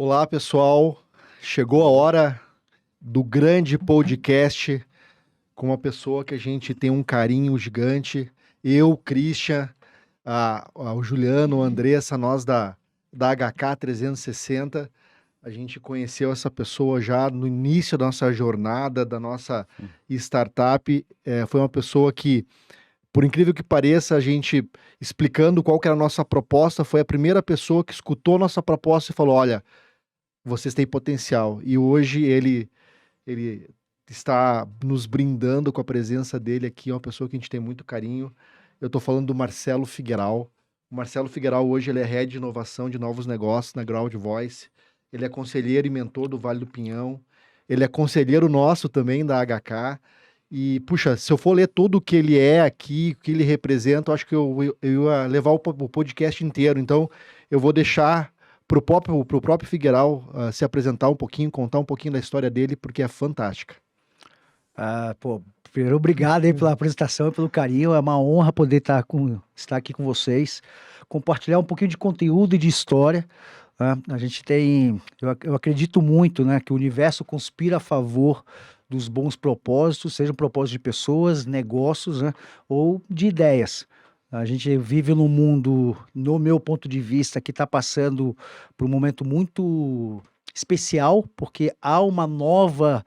Olá, pessoal. Chegou a hora do grande podcast com uma pessoa que a gente tem um carinho gigante. Eu, Christian, o Juliano, a Andressa, nós da HK 360. A gente conheceu essa pessoa já no início da nossa jornada, da nossa startup. Foi uma pessoa que, por incrível que pareça, a gente explicando qual que era a nossa proposta, foi a primeira pessoa que escutou a nossa proposta e falou: olha, vocês têm potencial. E hoje ele está nos brindando com a presença dele aqui, é uma pessoa que a gente tem muito carinho. Eu estou falando do Marcelo Figueiral. O Marcelo Figueiral hoje ele é Head de Inovação de Novos Negócios na Ground Voice. Ele é conselheiro e mentor do Vale do Pinhão. Ele é conselheiro nosso também da HK. E, puxa, se eu for ler tudo o que ele é aqui, o que ele representa, eu acho que eu ia levar o podcast inteiro. Então, eu vou deixar pro próprio Figueiral se apresentar um pouquinho, contar um pouquinho da história dele, porque é fantástica. Primeiro, obrigado aí pela apresentação e pelo carinho. É uma honra poder estar aqui com vocês, compartilhar um pouquinho de conteúdo e de história. A gente tem, eu acredito muito, né, que o universo conspira a favor dos bons propósitos, sejam propósitos de pessoas, negócios, né, ou de ideias. A gente vive num mundo, no meu ponto de vista, que está passando por um momento muito especial, porque há uma nova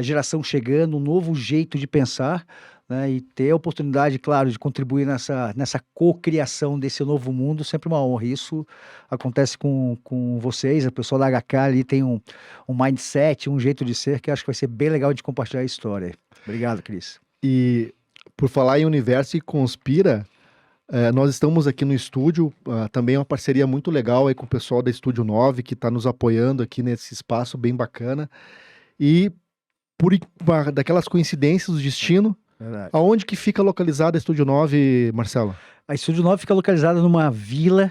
geração chegando, um novo jeito de pensar, né, e ter a oportunidade, claro, de contribuir nessa cocriação desse novo mundo, sempre uma honra. Isso acontece com vocês, a pessoa da HK ali tem um mindset, um jeito de ser, que acho que vai ser bem legal de compartilhar a história. Obrigado, Cris. E por falar em universo e conspira, nós estamos aqui no estúdio, também é uma parceria muito legal aí com o pessoal da Estúdio 9, que está nos apoiando aqui nesse espaço bem bacana. E por daquelas coincidências do destino, Verdade. Aonde que fica localizada a Estúdio 9, Marcelo? A Estúdio 9 fica localizada numa vila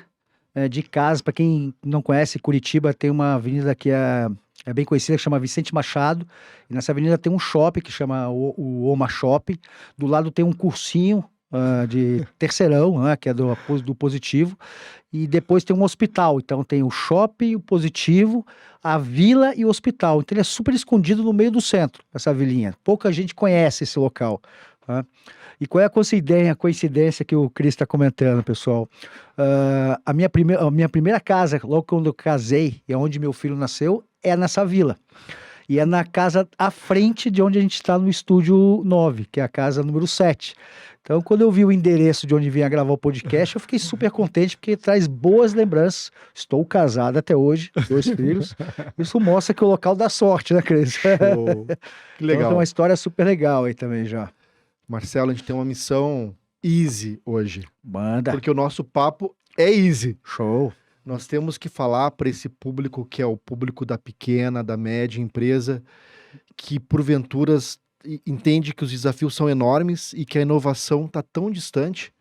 de casas. Para quem não conhece, Curitiba tem uma avenida que é bem conhecida, que chama Vicente Machado. E nessa avenida tem um shopping que chama o Oma Shopping. Do lado tem um cursinho de terceirão, né, que é do Positivo. E depois tem um hospital. Então tem o shopping, o Positivo, a vila e o hospital. Então ele é super escondido no meio do centro, essa vilinha. Pouca gente conhece esse local. Tá? E qual é a coincidência que o Cris está comentando, pessoal? A minha primeira casa, logo quando eu casei, e onde meu filho nasceu, é nessa vila. E é na casa à frente de onde a gente está no Estúdio 9, que é a casa número 7. Então, quando eu vi o endereço de onde vinha gravar o podcast, eu fiquei super contente, porque traz boas lembranças. Estou casado até hoje, 2 filhos. Isso mostra que o local dá sorte, né, Cris? Show. Que legal. Então, tem uma história super legal aí também já. Marcelo, a gente tem uma missão easy hoje. Manda. Porque o nosso papo é easy. Show. Nós temos que falar para esse público que é o público da pequena, da média empresa, que porventura entende que os desafios são enormes e que a inovação está tão distante,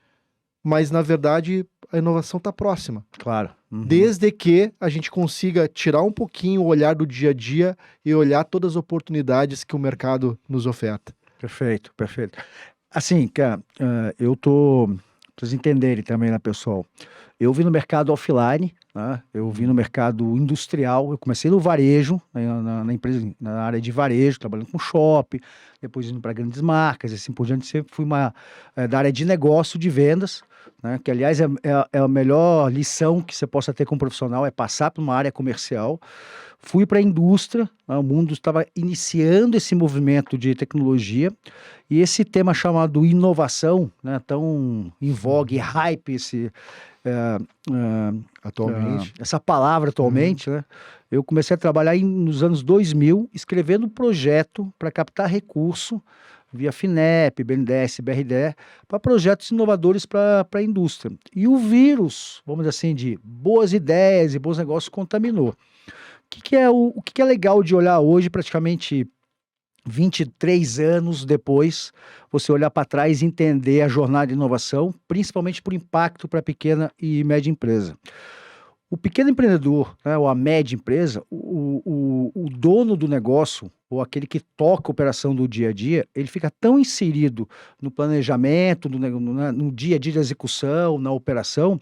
mas na verdade a inovação está próxima. Claro. Uhum. Desde que a gente consiga tirar um pouquinho o olhar do dia a dia e olhar todas as oportunidades que o mercado nos oferta. Perfeito, perfeito. Assim, cara, eu tô... Pra vocês entenderem também, né, pessoal? Eu vim no mercado offline, né? Eu vim no mercado industrial, eu comecei no varejo, na empresa, na área de varejo, trabalhando com shopping, depois indo para grandes marcas, assim por diante, sempre fui da área de negócio, de vendas, né? Que aliás é a melhor lição que você possa ter como profissional, é passar para uma área comercial. Fui para a indústria, né? O mundo estava iniciando esse movimento de tecnologia, e esse tema chamado inovação, né, tão em vogue, hype, Atualmente. essa palavra atualmente, né? Eu comecei a trabalhar nos anos 2000, escrevendo um projeto para captar recurso via FINEP, BNDES, BRDE, para projetos inovadores para a indústria. E o vírus, vamos dizer assim, de boas ideias e bons negócios contaminou. O que é legal de olhar hoje, praticamente 23 anos depois, você olhar para trás e entender a jornada de inovação, principalmente por impacto para a pequena e média empresa. O pequeno empreendedor, né, ou a média empresa, o dono do negócio, ou aquele que toca a operação do dia a dia, ele fica tão inserido no planejamento, no dia a dia de execução, na operação,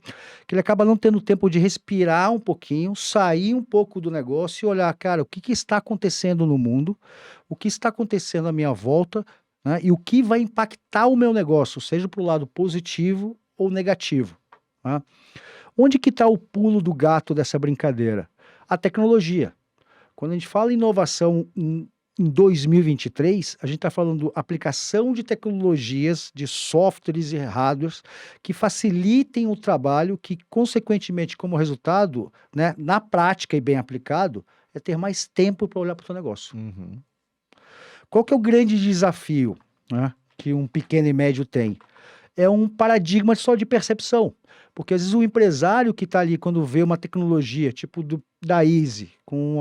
que ele acaba não tendo tempo de respirar um pouquinho, sair um pouco do negócio e olhar, cara, o que que está acontecendo no mundo, o que está acontecendo à minha volta, né, e o que vai impactar o meu negócio, seja para o lado positivo ou negativo. Tá? Onde que está o pulo do gato dessa brincadeira? A tecnologia. Quando a gente fala em inovação em 2023, a gente está falando aplicação de tecnologias, de softwares e hardwares que facilitem o trabalho, que consequentemente, como resultado, né, na prática e bem aplicado, é ter mais tempo para olhar para o seu negócio. Uhum. Qual que é o grande desafio, né, que um pequeno e médio tem? É um paradigma só de percepção. Porque às vezes o empresário que está ali, quando vê uma tecnologia, tipo da Easy, com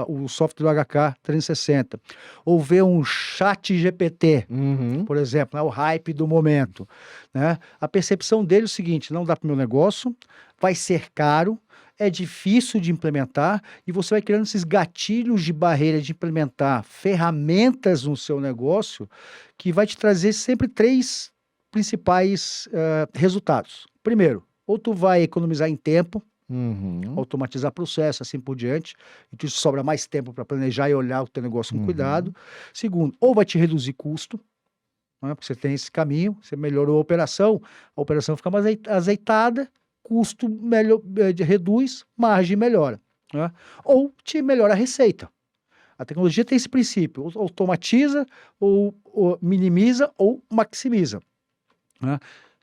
o software do HK 360, ou vê um chat GPT, Uhum. por exemplo, né, o hype do momento, né? A percepção dele é o seguinte: não dá para o meu negócio, vai ser caro, é difícil de implementar, e você vai criando esses gatilhos de barreira de implementar ferramentas no seu negócio que vai te trazer sempre três principais resultados. Primeiro, ou tu vai economizar em tempo, Uhum. automatizar processo, assim por diante, e te sobra mais tempo para planejar e olhar o teu negócio com cuidado. Segundo, ou vai te reduzir custo, né, porque você tem esse caminho, você melhorou a operação fica mais azeitada, custo reduz, margem melhora, né? Ou te melhora a receita. A tecnologia tem esse princípio: ou automatiza, ou minimiza, ou maximiza, né?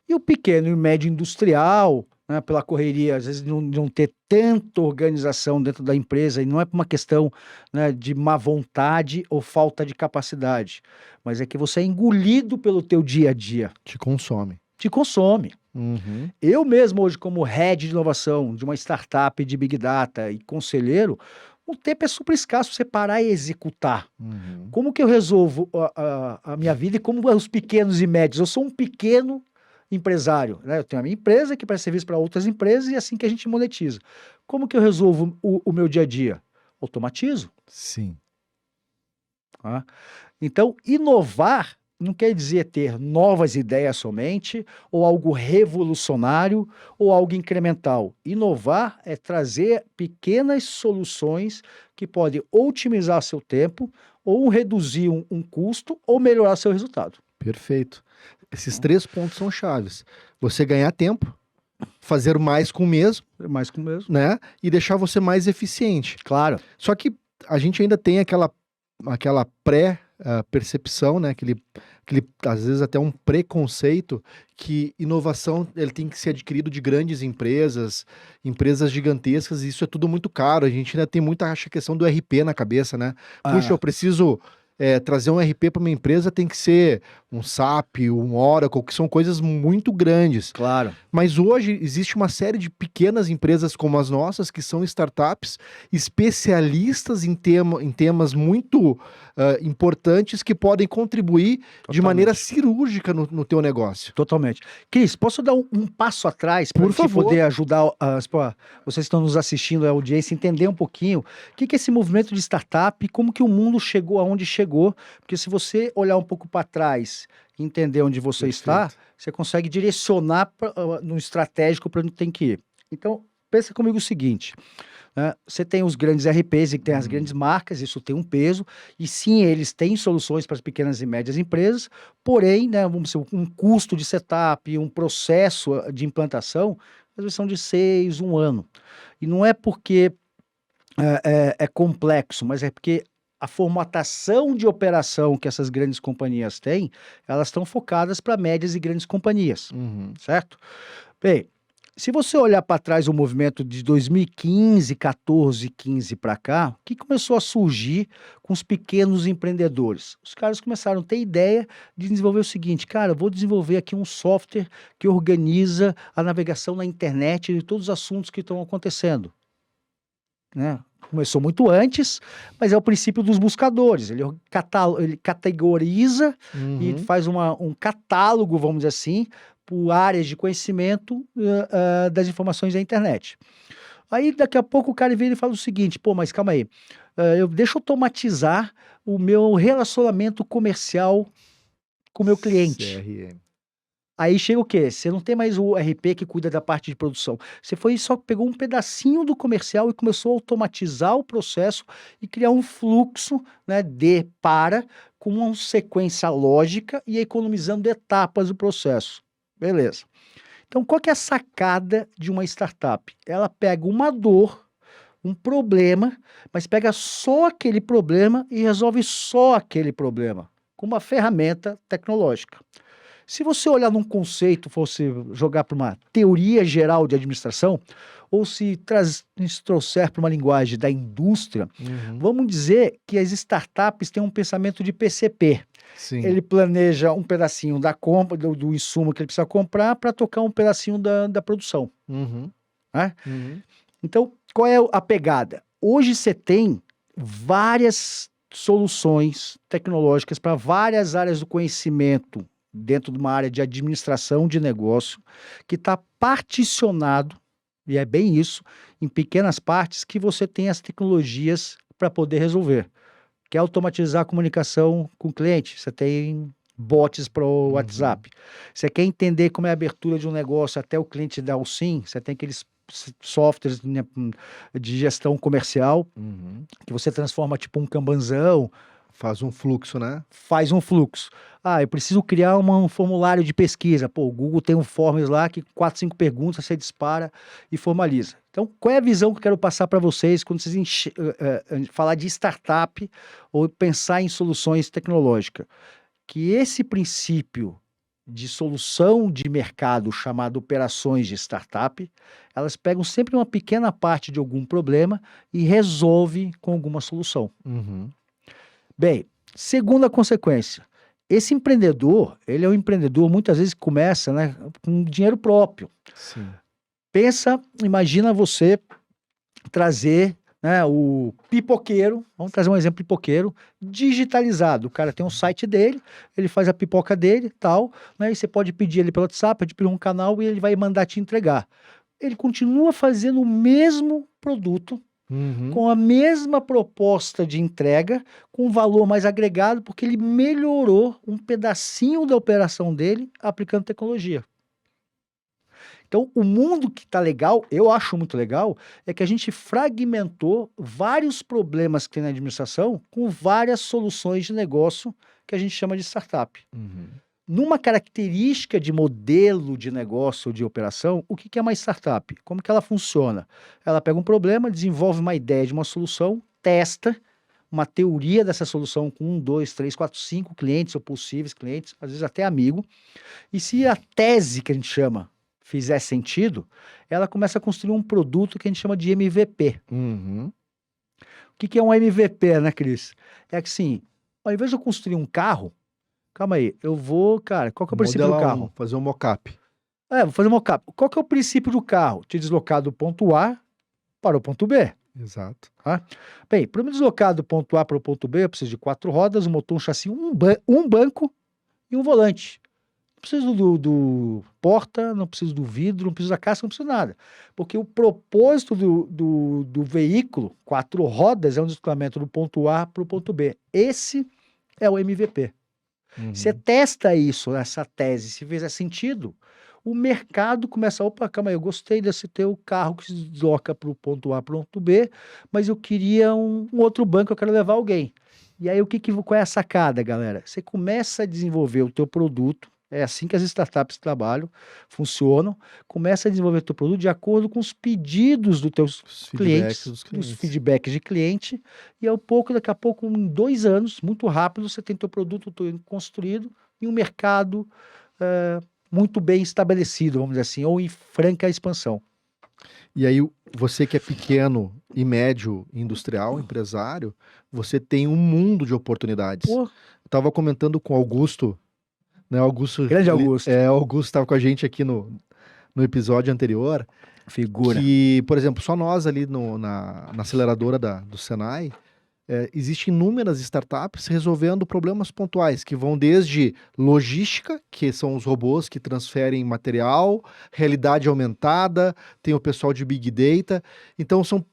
E o pequeno e médio industrial, né, pela correria, às vezes não ter tanta organização dentro da empresa, e não é por uma questão, né, de má vontade ou falta de capacidade, mas é que você é engolido pelo teu dia a dia, Te consome. te consome. Uhum. Eu mesmo hoje, como head de inovação de uma startup de Big Data e conselheiro, o tempo é super escasso para você parar e executar. Uhum. Como que eu resolvo a minha vida e como os pequenos e médios? Eu sou um pequeno empresário, né? Eu tenho a minha empresa que presta serviço para outras empresas e é assim que a gente monetiza. Como que eu resolvo o meu dia a dia? Automatizo. Sim. Tá? Então, inovar não quer dizer ter novas ideias somente, ou algo revolucionário, ou algo incremental. Inovar é trazer pequenas soluções que podem otimizar seu tempo, ou reduzir um custo, ou melhorar seu resultado. Perfeito. Esses 3 pontos são chaves. Você ganhar tempo, fazer mais com o mesmo, Mais com o mesmo. né? E deixar você mais eficiente. Claro. Só que a gente ainda tem aquela pré-percepção, né? Aquele, às vezes até um preconceito que inovação ele tem que ser adquirido de grandes empresas gigantescas, e isso é tudo muito caro. A gente ainda tem muita questão do RP na cabeça, né? Puxa, eu preciso trazer um RP para minha empresa, tem que ser um SAP, um Oracle, que são coisas muito grandes. Claro. Mas hoje existe uma série de pequenas empresas como as nossas, que são startups especialistas em temas muito importantes, que podem contribuir de maneira cirúrgica no teu negócio. Totalmente. Cris, posso dar um passo atrás para Por favor. poder ajudar vocês que estão nos assistindo, a audiência, entender um pouquinho o que é esse movimento de startup e como que o mundo chegou aonde chegou? Porque se você olhar um pouco para trás e entender onde você está, você consegue direcionar no estratégico para onde tem que ir. Então, pensa comigo o seguinte: você tem os grandes RPs e tem as grandes marcas, isso tem um peso, e sim, eles têm soluções para as pequenas e médias empresas, porém, né, vamos dizer, um custo de setup, um processo de implantação, às vezes são de 6, 1 ano. E não é porque é complexo, mas é porque a formatação de operação que essas grandes companhias têm, elas estão focadas para médias e grandes companhias, certo? Bem, se você olhar para trás o movimento de 2015, 14, 15 para cá, o que começou a surgir com os pequenos empreendedores? Os caras começaram a ter ideia de desenvolver o seguinte: cara, eu vou desenvolver aqui um software que organiza a navegação na internet de todos os assuntos que estão acontecendo, né? Começou muito antes, mas é o princípio dos buscadores. Ele categoriza e faz um catálogo, vamos dizer assim, por áreas de conhecimento das informações da internet. Aí daqui a pouco o cara vem e fala o seguinte, pô, mas calma aí, deixa eu automatizar o meu relacionamento comercial com o meu cliente. CRM. Aí chega o quê? Você não tem mais o RP que cuida da parte de produção. Você foi e só pegou um pedacinho do comercial e começou a automatizar o processo e criar um fluxo, né, com uma sequência lógica e economizando etapas do processo. Beleza. Então, qual que é a sacada de uma startup? Ela pega uma dor, um problema, mas pega só aquele problema e resolve só aquele problema com uma ferramenta tecnológica. Se você olhar num conceito, fosse jogar para uma teoria geral de administração, ou se trouxer para uma linguagem da indústria, vamos dizer que as startups têm um pensamento de PCP. Sim. Ele planeja um pedacinho da compra, do insumo que ele precisa comprar para tocar um pedacinho da produção. Né? Então, qual é a pegada? Hoje você tem várias soluções tecnológicas para várias áreas do conhecimento dentro de uma área de administração de negócio que está particionado, e é bem isso, em pequenas partes que você tem as tecnologias para poder resolver. Quer automatizar a comunicação com o cliente? Você tem bots para o WhatsApp. Você quer entender como é a abertura de um negócio até o cliente dar o sim? Você tem aqueles softwares, né, de gestão comercial que você transforma tipo um Kanbanzão. Faz um fluxo, né? Faz um fluxo. Ah, eu preciso criar um formulário de pesquisa. Pô, o Google tem um forms lá que 4, 5 perguntas, você dispara e formaliza. Então, qual é a visão que eu quero passar para vocês quando vocês falar de startup ou pensar em soluções tecnológicas? Que esse princípio de solução de mercado chamado operações de startup, elas pegam sempre uma pequena parte de algum problema e resolve com alguma solução. Bem, segunda consequência, esse empreendedor, ele é um empreendedor muitas vezes que começa, né, com dinheiro próprio. Sim. Imagina você trazer, né, o pipoqueiro, vamos trazer um exemplo pipoqueiro, digitalizado. O cara tem um site dele, ele faz a pipoca dele, tal, né, e você pode pedir ele pelo WhatsApp, pode pedir um canal e ele vai mandar te entregar. Ele continua fazendo o mesmo produto, com a mesma proposta de entrega, com um valor mais agregado, porque ele melhorou um pedacinho da operação dele aplicando tecnologia. Então, o mundo que está legal, eu acho muito legal, é que a gente fragmentou vários problemas que tem na administração com várias soluções de negócio que a gente chama de startup. Numa característica de modelo de negócio ou de operação, o que é uma startup? Como que ela funciona? Ela pega um problema, desenvolve uma ideia de uma solução, testa uma teoria dessa solução com 1, 2, 3, 4, 5 clientes ou possíveis clientes, às vezes até amigo, e se a tese que a gente chama fizer sentido, ela começa a construir um produto que a gente chama de MVP. O que é um MVP, né, Cris? É que assim, ao invés de eu construir um carro, calma aí, cara, qual que é o princípio do carro? Fazer um mock-up. Vou fazer um mock-up. Qual que é o princípio do carro? Te deslocar do ponto A para o ponto B. Exato. Bem, para me deslocar do ponto A para o ponto B, eu preciso de 4 rodas, um motor, um chassi, um banco e um volante. Não preciso do porta, não preciso do vidro, não preciso da casca, não preciso nada. Porque o propósito do veículo, 4 rodas, é um deslocamento do ponto A para o ponto B. Esse é o MVP. Você testa isso, essa tese, se fizer sentido, o mercado começa, opa, calma aí, eu gostei desse teu carro que se desloca para o ponto A para o ponto B, mas eu queria um outro banco, eu quero levar alguém. E aí, qual é a sacada, galera? Você começa a desenvolver o teu produto, é assim que as startups trabalham, funcionam, começa a desenvolver o teu produto de acordo com os pedidos dos teus clientes, os feedbacks de cliente, e daqui a pouco, em 2 anos, muito rápido, você tem teu produto construído em um mercado muito bem estabelecido, vamos dizer assim, ou em franca expansão. E aí, você que é pequeno e médio industrial, empresário, você tem um mundo de oportunidades. Eu estava comentando com o Augusto, né? Grande Augusto. Augusto estava com a gente aqui no episódio anterior. Figura. Que, por exemplo, só nós ali na aceleradora do Senai, existem inúmeras startups resolvendo problemas pontuais, que vão desde logística, que são os robôs que transferem material, realidade aumentada, tem o pessoal de Big Data. Então, são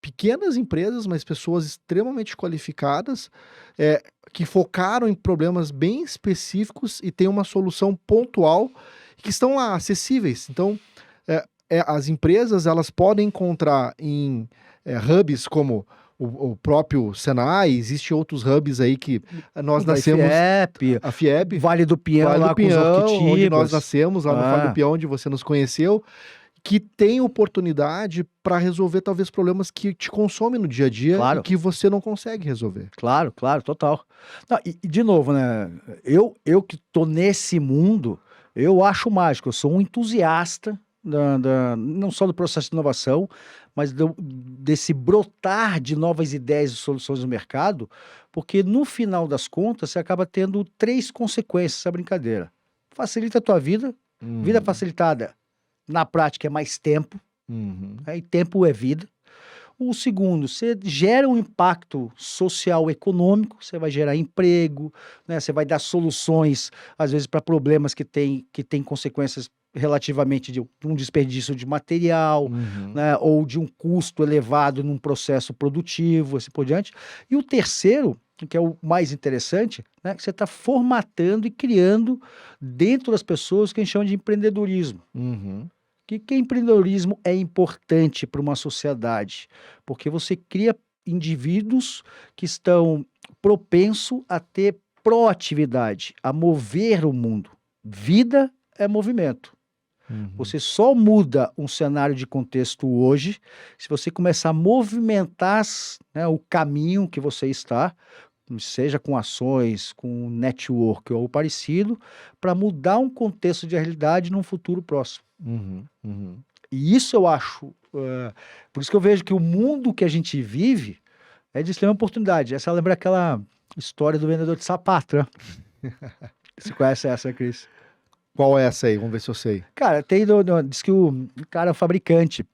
pequenas empresas, mas pessoas extremamente qualificadas, que focaram em problemas bem específicos e têm uma solução pontual, que estão lá, acessíveis. Então, as empresas elas podem encontrar em hubs como o próprio Senai, existem outros hubs aí que nós nascemos... A FIEP, Vale do Peão, Vale do lá com os Peão, onde nós Orquitibas. nascemos, lá no Vale do Peão, onde você nos conheceu, que tem oportunidade para resolver talvez problemas que te consomem no dia a dia Claro. e que você não consegue resolver. Claro, total. Não, e de novo, né? Eu que tô nesse mundo, eu acho mágico. Eu sou um entusiasta não só do processo de inovação, mas desse brotar de novas ideias e soluções no mercado, porque no final das contas você acaba tendo 3 consequências essa brincadeira. Facilita a tua vida, vida facilitada na prática é mais tempo, e tempo é vida. O segundo, você gera um impacto social, econômico, você vai gerar emprego, né? Você vai dar soluções, às vezes, para problemas que tem consequências relativamente de um desperdício de material, né? Ou de um custo elevado num processo produtivo, assim por diante. E o terceiro, que é o mais interessante, né? Que você está formatando e criando dentro das pessoas o que a gente chama de empreendedorismo. Que empreendedorismo é importante para uma sociedade? Porque você cria indivíduos que estão propensos a ter proatividade, a mover o mundo. Vida é movimento. Você só muda um cenário de contexto hoje se você começar a movimentar o caminho que você está, seja com ações, com network ou parecido, para mudar um contexto de realidade num futuro próximo. E isso eu acho, por isso que eu vejo que o mundo que a gente vive é de extrema oportunidade. Essa lembra aquela história do vendedor de sapato, né? Você conhece essa, Cris? Qual é essa aí? Vamos ver se eu sei. Cara, diz que o cara é um fabricante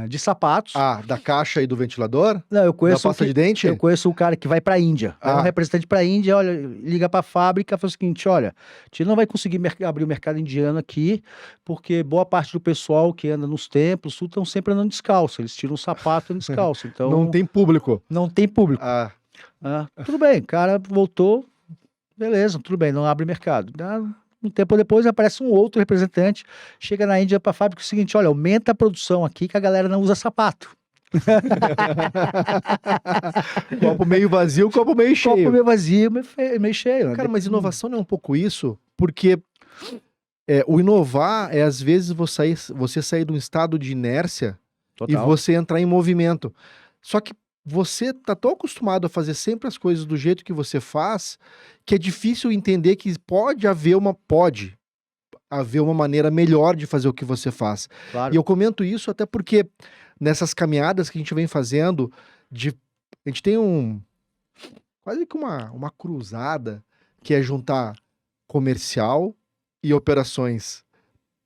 de sapatos. Da caixa e do ventilador? Não, eu conheço da pasta de dente? Eu conheço o cara que vai para a Índia. Vai um representante para a Índia, olha, liga para a fábrica e fala o seguinte, olha, a gente não vai conseguir abrir o mercado indiano aqui, porque boa parte do pessoal que anda nos templos estão sempre andando descalço. Eles tiram o sapato e andam descalço. Então, não tem público. Não tem público. Tudo bem, o cara voltou, beleza, tudo bem, não abre mercado. Um tempo depois aparece um outro representante, chega na Índia para a fábrica e o seguinte, olha, aumenta a produção aqui que a galera não usa sapato. Copo meio vazio, copo meio cheio. Copo meio vazio, meio cheio. Cara, mas inovação não é um pouco isso? Porque o inovar é, às vezes, você sair de um estado de inércia e você entrar em movimento. Só que você tá tão acostumado a fazer sempre as coisas do jeito que você faz, que é difícil entender que pode haver uma maneira melhor de fazer o que você faz. Claro. E eu comento isso até porque nessas caminhadas que a gente vem fazendo, a gente tem quase que uma cruzada, que é juntar comercial e operações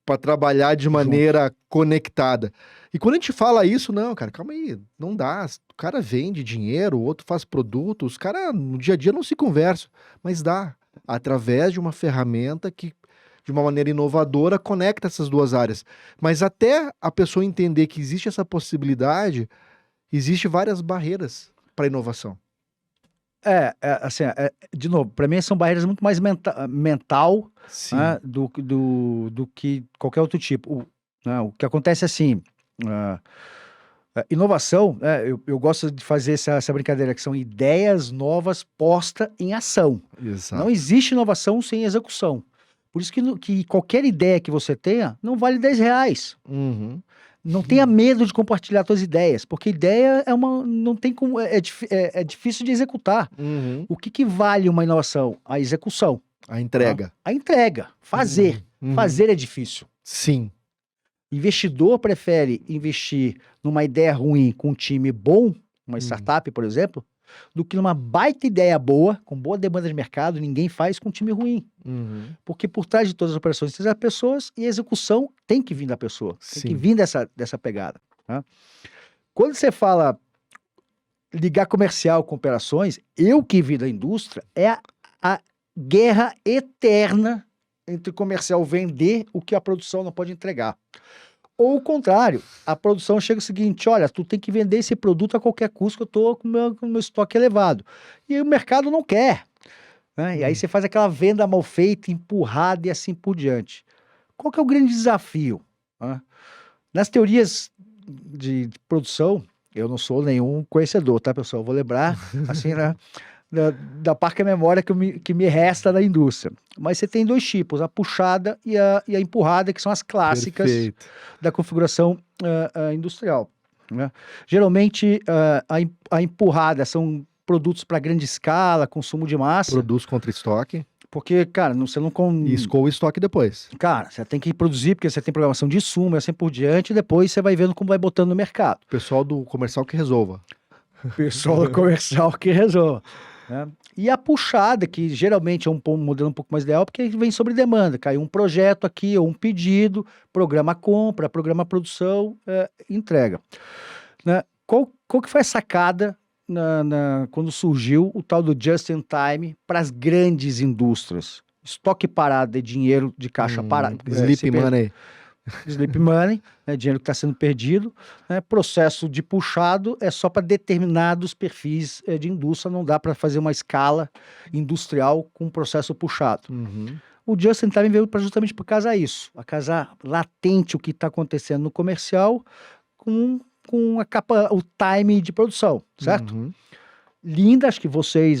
para trabalhar de maneira conectada. E quando a gente fala isso, não, cara, calma aí, não dá. O cara vende dinheiro, o outro faz produto, os caras no dia a dia não se conversam, mas dá. Através de uma ferramenta que, de uma maneira inovadora, conecta essas duas áreas. Mas até a pessoa entender que existe essa possibilidade, existe várias barreiras para a inovação. Assim, de novo, para mim são barreiras muito mais mental, né, do que qualquer outro tipo. O que acontece assim, inovação, eu gosto de fazer essa brincadeira, que são ideias novas postas em ação. Exato. Não existe inovação sem execução. Por isso que qualquer ideia que você tenha não vale R$10. Não tenha medo de compartilhar suas ideias, porque ideia não tem como, é difícil de executar. O que vale uma inovação? A execução. A entrega. A entrega. Fazer. Fazer é difícil. Sim. Investidor prefere investir numa ideia ruim com um time bom, uma startup, por exemplo, do que numa baita ideia boa, com boa demanda de mercado, ninguém faz com um time ruim. Porque por trás de todas as operações tem as pessoas e a execução tem que vir da pessoa. Tem que vir dessa pegada. Tá? Quando você fala ligar comercial com operações, eu que vi da indústria, é a guerra eterna entre o comercial vender o que a produção não pode entregar. Ou o contrário, a produção chega o seguinte, olha, tu tem que vender esse produto a qualquer custo que eu tô com o meu estoque elevado. E o mercado não quer, né? E aí você faz aquela venda mal feita, empurrada e assim por diante. Qual que é o grande desafio, né? Nas teorias de produção, eu não sou nenhum conhecedor, tá, pessoal? Eu vou lembrar, assim, né, da parca memória que me resta da indústria. Mas você tem dois tipos, a puxada e a empurrada, que são as clássicas Perfeito. da configuração industrial, né? Geralmente, a empurrada são produtos para grande escala, consumo de massa, Produz contra estoque porque, cara, você não... e escoa o estoque depois. Cara, você tem que produzir, porque você tem programação de insumo e assim por diante, e depois você vai vendo como vai botando no mercado. O pessoal do comercial que resolva. Pessoal comercial que resolve, né? E a puxada, que geralmente é um modelo um pouco mais ideal, porque vem sobre demanda. Caiu um projeto aqui, ou um pedido, programa compra, programa produção, entrega, né? Qual que foi a sacada quando surgiu o tal do just-in-time para as grandes indústrias? Estoque parado é dinheiro de caixa parado. Sleep money. Sleep money, né, dinheiro que está sendo perdido, né? Processo de puxado é só para determinados perfis de indústria, não dá para fazer uma escala industrial com processo puxado. Uhum. O just-in-time veio justamente para casar isso, a casar latente o que está acontecendo no comercial com o time de produção, certo? Uhum. Linda, acho que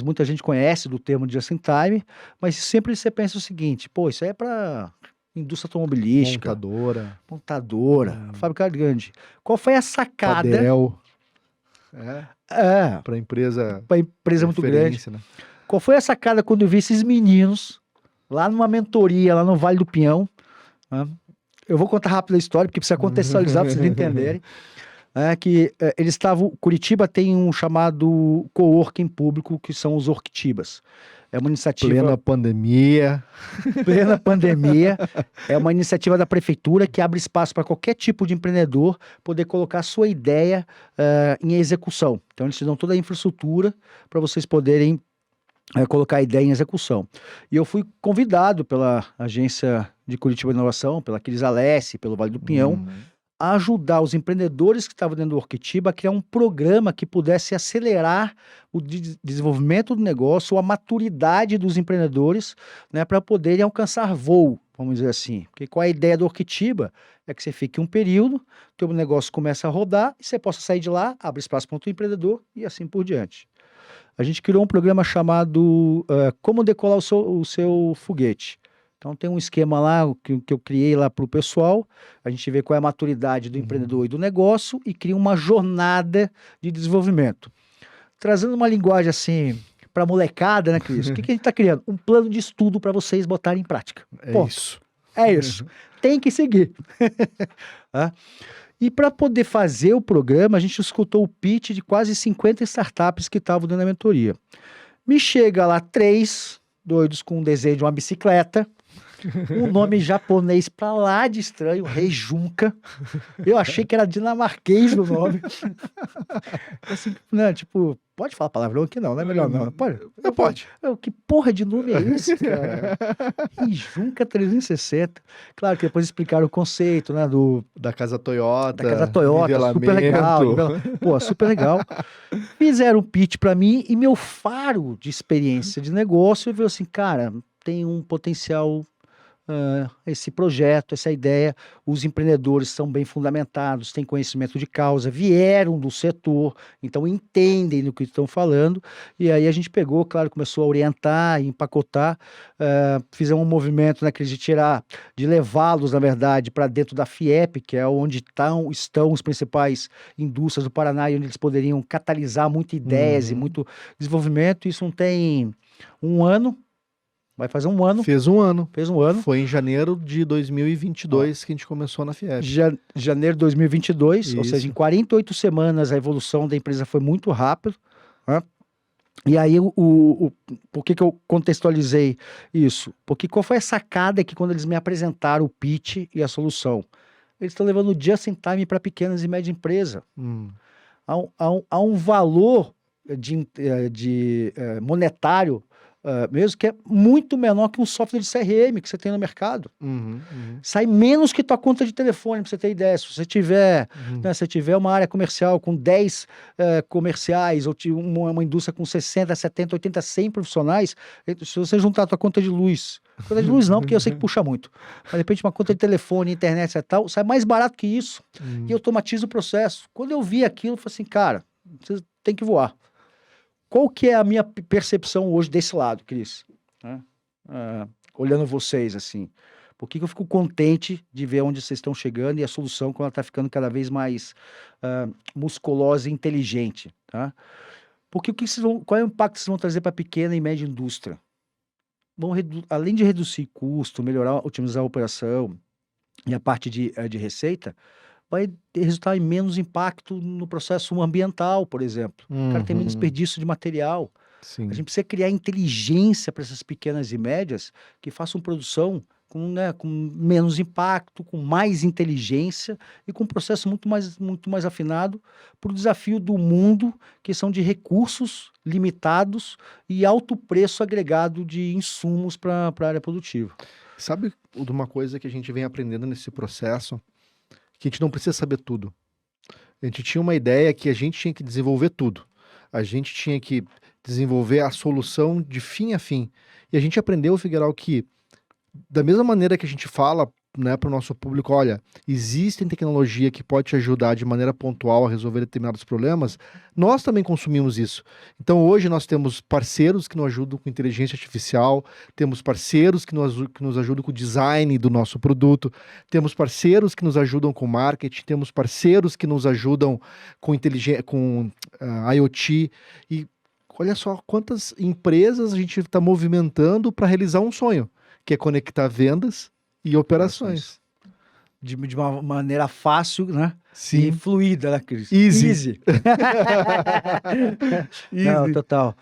muita gente conhece do termo just-in-time, mas sempre você pensa o seguinte, pô, isso aí é para indústria automobilística, montadora, fábrica grande. Qual foi a sacada? Padel. Para Para empresa muito grande. né? Qual foi a sacada quando eu vi esses meninos lá numa mentoria, lá no Vale do Pinhão, né? Eu vou contar rápido a história, porque precisa contextualizar para vocês entenderem. Eles estavam... Curitiba tem um chamado coworking público, que são os Orquitibas. É uma iniciativa... Plena pandemia. Plena pandemia. É uma iniciativa da prefeitura que abre espaço para qualquer tipo de empreendedor poder colocar a sua ideia em execução. Então, eles te dão toda a infraestrutura para vocês poderem colocar a ideia em execução. E eu fui convidado pela agência de Curitiba Inovação, pela Aquiles Alessi, pelo Vale do Pinhão, a ajudar os empreendedores que estavam dentro do Orquitiba a criar um programa que pudesse acelerar o desenvolvimento do negócio, a maturidade dos empreendedores, né, para poderem alcançar voo, vamos dizer assim. Porque qual é a ideia do Orquitiba? É que você fique um período, teu negócio começa a rodar e você possa sair de lá, abre espaço para o teu empreendedor e assim por diante. A gente criou um programa chamado Como Decolar o Seu Foguete. Então tem um esquema lá que eu criei lá para o pessoal, a gente vê qual é a maturidade do empreendedor e do negócio e cria uma jornada de desenvolvimento. Trazendo uma linguagem assim para molecada, né, Cris? O que a gente está criando? Um plano de estudo para vocês botarem em prática. Isso. É isso. Tem que seguir. E para poder fazer o programa, a gente escutou o pitch de quase 50 startups que estavam dentro da mentoria. Me chega lá 3 doidos com um desenho de uma bicicleta, um nome japonês pra lá de estranho, Rei Junca. Eu achei que era dinamarquês o nome. Assim, né, tipo, pode falar palavrão aqui não, não é melhor não. Pode? Pode. Que porra de nome é esse, cara? Rei Junca 360. Claro que depois explicaram o conceito, né, da Casa Toyota. Da Casa Toyota, super legal. Pô, super legal. Fizeram um pitch pra mim e meu faro de experiência de negócio eu vi assim, cara, tem um potencial esse projeto, essa ideia, os empreendedores são bem fundamentados, têm conhecimento de causa, vieram do setor, então entendem do que estão falando, e aí a gente pegou, claro, começou a orientar, empacotar, fizemos um movimento, né, de levá-los, na verdade, para dentro da FIEP, que é onde estão os principais indústrias do Paraná, e onde eles poderiam catalisar muitas ideias e muito desenvolvimento. Isso não tem um ano. Vai fazer um ano. Fez um ano. Foi em janeiro de 2022 que a gente começou na FIEP. Janeiro de 2022, Isso. ou seja, em 48 semanas a evolução da empresa foi muito rápida, né? E aí, por que eu contextualizei isso? Porque qual foi a sacada que quando eles me apresentaram o pitch e a solução? Eles estão levando o just-in-time para pequenas e médias empresas. Há um valor monetário, mesmo que é muito menor que um software de CRM que você tem no mercado. Sai menos que tua conta de telefone, para você ter ideia. Se você tiver, né, se tiver uma área comercial com 10 comerciais, ou uma indústria com 60, 70, 80, 100 profissionais, se você juntar a tua conta de luz não, porque eu sei que puxa muito, mas de repente uma conta de telefone, internet e tal, sai mais barato que isso, e automatiza o processo. Quando eu vi aquilo, eu falei assim, cara, você tem que voar. Qual que é a minha percepção hoje desse lado, Cris? Olhando vocês, assim. Por que eu fico contente de ver onde vocês estão chegando e a solução como ela está ficando cada vez mais musculosa e inteligente, tá? Porque qual é o impacto que vocês vão trazer para a pequena e média indústria? Além de reduzir custo, melhorar, otimizar a operação e a parte de receita, vai resultar em menos impacto no processo ambiental, por exemplo. O cara tem menos desperdício de material. Sim. A gente precisa criar inteligência para essas pequenas e médias que façam produção com menos impacto, com mais inteligência e com um processo muito mais afinado para o desafio do mundo, que são de recursos limitados e alto preço agregado de insumos para a área produtiva. Sabe de uma coisa que a gente vem aprendendo nesse processo? Que a gente não precisa saber tudo. A gente tinha uma ideia que a gente tinha que desenvolver tudo. A gente tinha que desenvolver a solução de fim a fim. E a gente aprendeu, Figueiredo, que da mesma maneira que a gente fala, né, para o nosso público, olha, existe tecnologia que pode te ajudar de maneira pontual a resolver determinados problemas, nós também consumimos isso. Então hoje nós temos parceiros que nos ajudam com inteligência artificial, temos parceiros que nos ajudam com o design do nosso produto, temos parceiros que nos ajudam com marketing, temos parceiros que nos ajudam com IoT, e olha só quantas empresas a gente está movimentando para realizar um sonho, que é conectar vendas e operações. De uma maneira fácil, né? Sim. E fluida, né, Cris? Easy. Não, total.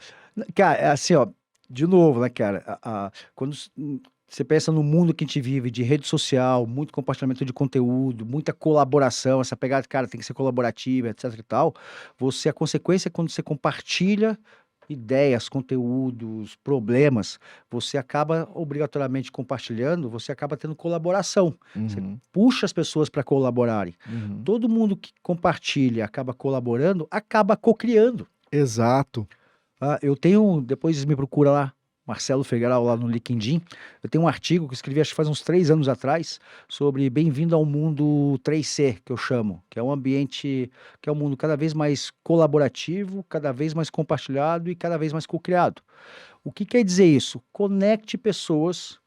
Cara, assim, ó, de novo, né, cara? Quando você pensa no mundo que a gente vive, de rede social, muito compartilhamento de conteúdo, muita colaboração, essa pegada, cara, tem que ser colaborativa, etc e tal, a consequência é quando você compartilha ideias, conteúdos, problemas, você acaba obrigatoriamente compartilhando, você acaba tendo colaboração. Você puxa as pessoas para colaborarem. Todo mundo que compartilha, acaba colaborando, acaba co-criando. Exato. Eu tenho, depois me procura lá, Marcelo Figueiredo, lá no LinkedIn, eu tenho um artigo que eu escrevi, acho que faz uns 3 anos atrás, sobre Bem-vindo ao Mundo 3C, que eu chamo, que é um ambiente, que é um mundo cada vez mais colaborativo, cada vez mais compartilhado e cada vez mais co-criado. O que quer dizer isso? Conecte pessoas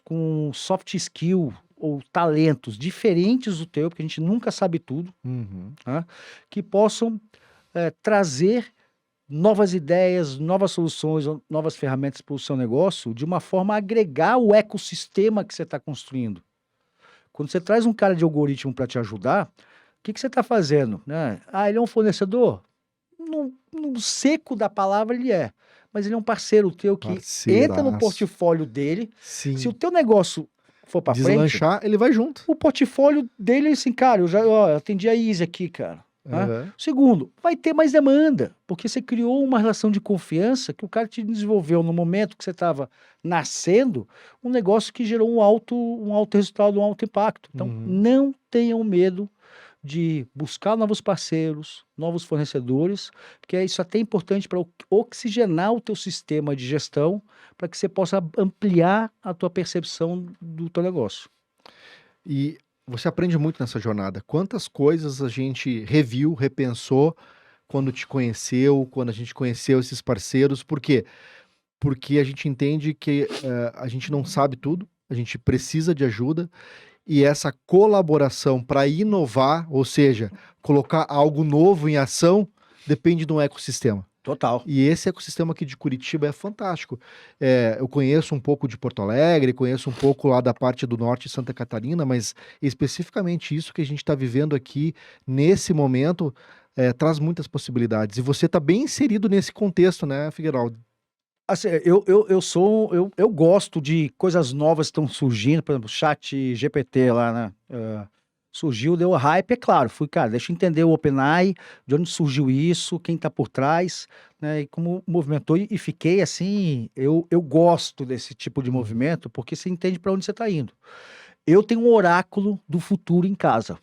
com soft skill ou talentos diferentes do teu, porque a gente nunca sabe tudo, né? Que possam trazer novas ideias, novas soluções, novas ferramentas para o seu negócio, de uma forma a agregar o ecossistema que você está construindo. Quando você traz um cara de algoritmo para te ajudar, o que você está fazendo? Né? Ele é um fornecedor? No seco da palavra ele é, mas ele é um parceiro teu que entra no portfólio dele. Sim. Se o teu negócio for para frente, deslanchar, ele vai junto. O portfólio dele, assim, cara, eu atendi a Easy aqui, cara. Segundo, vai ter mais demanda, porque você criou uma relação de confiança que o cara te desenvolveu no momento que você estava nascendo, um negócio que gerou um alto resultado, um alto impacto. Então, não tenham medo de buscar novos parceiros, novos fornecedores, porque isso é até importante para oxigenar o teu sistema de gestão, para que você possa ampliar a tua percepção do teu negócio. E você aprende muito nessa jornada. Quantas coisas a gente reviu, repensou quando te conheceu, quando a gente conheceu esses parceiros. Por quê? Porque a gente entende que a gente não sabe tudo, a gente precisa de ajuda, e essa colaboração para inovar, ou seja, colocar algo novo em ação, depende de um ecossistema. Total. E esse ecossistema aqui de Curitiba é fantástico. Eu conheço um pouco de Porto Alegre, conheço um pouco lá da parte do norte de Santa Catarina, mas especificamente isso que a gente está vivendo aqui nesse momento traz muitas possibilidades. E você está bem inserido nesse contexto, né, Figueiredo? Assim, eu gosto de coisas novas que estão surgindo, por exemplo, chat GPT lá, né? Surgiu, deu hype, é claro. Fui, cara, deixa eu entender o OpenAI, de onde surgiu isso, quem tá por trás, né? E como movimentou. E fiquei assim. Eu gosto desse tipo de Uhum. movimento, porque você entende para onde você tá indo. Eu tenho um oráculo do futuro em casa.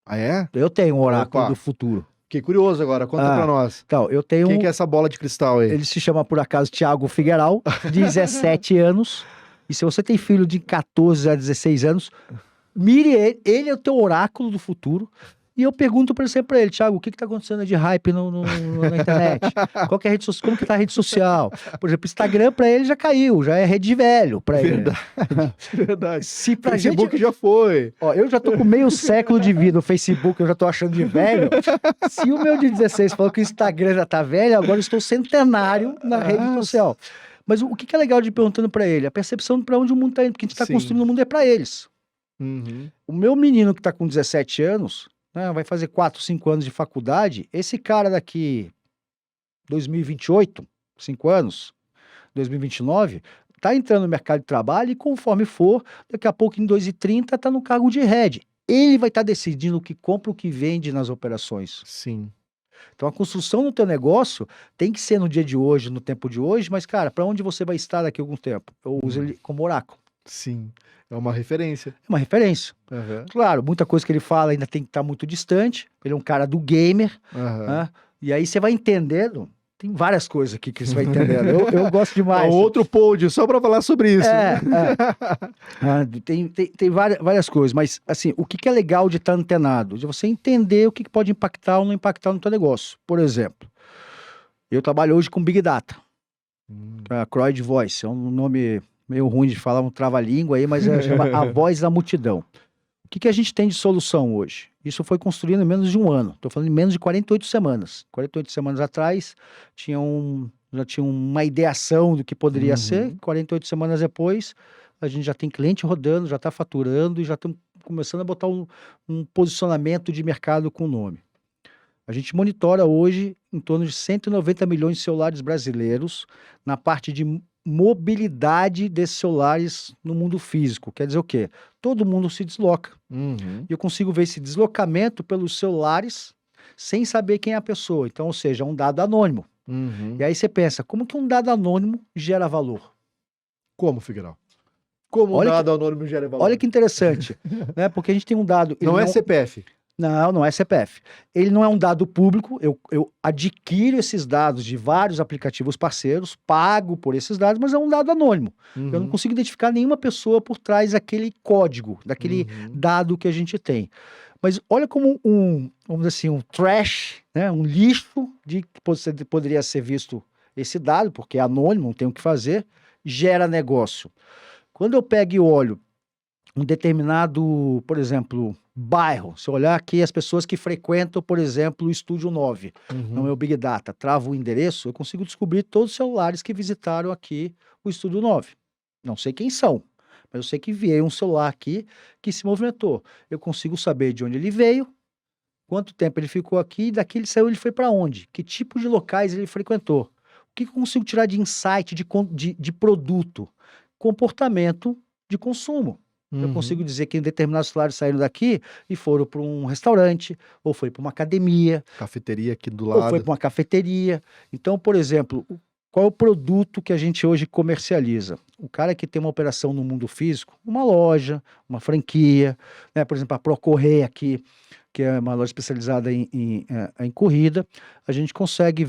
Ah, é? Eu tenho um oráculo do Opa, futuro. fiquei curioso agora. Conta pra Ah, nós. então, eu tenho. Quem que é essa bola de cristal aí? Ele se chama, por acaso, Thiago Figueiral, 17 anos. E se você tem filho de 14 a 16 anos, mire ele. Ele é o teu oráculo do futuro. E eu pergunto sempre pra ele, Thiago, o que tá acontecendo de hype na internet? Qual que é a rede social? Como que tá a rede social? Por exemplo, Instagram pra ele já caiu, já é rede de velho pra ele. Verdade, verdade. Se pra Facebook gente, já foi. ó, eu já tô com meio século de vida no Facebook, eu já tô achando de velho. Se o meu de 16 falou que o Instagram já tá velho, agora eu estou centenário na rede Ah, social. Mas o que é legal de ir perguntando pra ele? A percepção pra onde o mundo tá indo, porque a gente tá sim. construindo o mundo é pra eles. Uhum. O meu menino que tá com 17 anos, né, vai fazer 4, 5 anos de faculdade, esse cara daqui 2028, 5 anos, 2029, tá entrando no mercado de trabalho e conforme for, daqui a pouco em 2,30 tá no cargo de head. Ele vai estar decidindo o que compra, o que vende nas operações. Sim. Então a construção do teu negócio tem que ser no dia de hoje, no tempo de hoje, mas cara, para onde você vai estar daqui a algum tempo? Eu uso ele como oráculo. Sim. É uma referência. É uma referência. Aham. Claro, muita coisa que ele fala ainda tem que estar muito distante. Ele é um cara do gamer, Aham. né? E aí você vai entendendo. Tem várias coisas aqui que você vai entendendo. Eu gosto É demais. outro pod só para falar sobre isso. Tem várias coisas, mas assim, o que é legal de estar antenado? De você entender o que pode impactar ou não impactar no teu negócio. Por exemplo, eu trabalho hoje com Big Data, a Croyd Voice, é um nome meio ruim de falar, um trava-língua aí, mas chama a voz da multidão. O que a gente tem de solução hoje? Isso foi construído em menos de um ano. Estou falando em menos de 48 semanas. 48 semanas atrás, já tinha uma ideação do que poderia ser. 48 semanas depois, a gente já tem cliente rodando, já está faturando e já estamos começando a botar um posicionamento de mercado com o nome. A gente monitora hoje em torno de 190 milhões de celulares brasileiros na parte de mobilidade desses celulares no mundo físico. Quer dizer o quê? Todo mundo se desloca. Uhum. E eu consigo ver esse deslocamento pelos celulares sem saber quem é a pessoa. Então, ou seja, é um dado anônimo. Uhum. E aí você pensa, como que um dado anônimo gera valor? Como, Figueiral? Como um Olha dado anônimo gera valor? Olha que interessante, né? Porque a gente tem um dado... ele Não é CPF. Não é CPF. Ele não é um dado público, eu adquiro esses dados de vários aplicativos parceiros, pago por esses dados, mas é um dado anônimo. Eu não consigo identificar nenhuma pessoa por trás daquele código, daquele dado que a gente tem. Mas olha como vamos dizer assim, um trash, né? Um lixo de que poderia ser visto esse dado, porque é anônimo, não tem o que fazer, gera negócio. Quando eu pego e olho um determinado, por exemplo, bairro, se eu olhar aqui as pessoas que frequentam, por exemplo, o Estúdio 9, no meu Big Data, travo o endereço, eu consigo descobrir todos os celulares que visitaram aqui o Estúdio 9. Não sei quem são, mas eu sei que veio um celular aqui que se movimentou. Eu consigo saber de onde ele veio, quanto tempo ele ficou aqui, e daqui ele saiu, ele foi para onde, que tipo de locais ele frequentou. O que eu consigo tirar de insight de produto? Comportamento de consumo. Eu consigo dizer que determinados celulares saíram daqui e foram para um restaurante, ou foi para uma academia, Cafeteria aqui do ou foi lado. para uma cafeteria. Então, por exemplo, qual é o produto que a gente hoje comercializa? O cara que tem uma operação no mundo físico, uma loja, uma franquia, né? Por exemplo, a Procorrer aqui, que é uma loja especializada em corrida, a gente consegue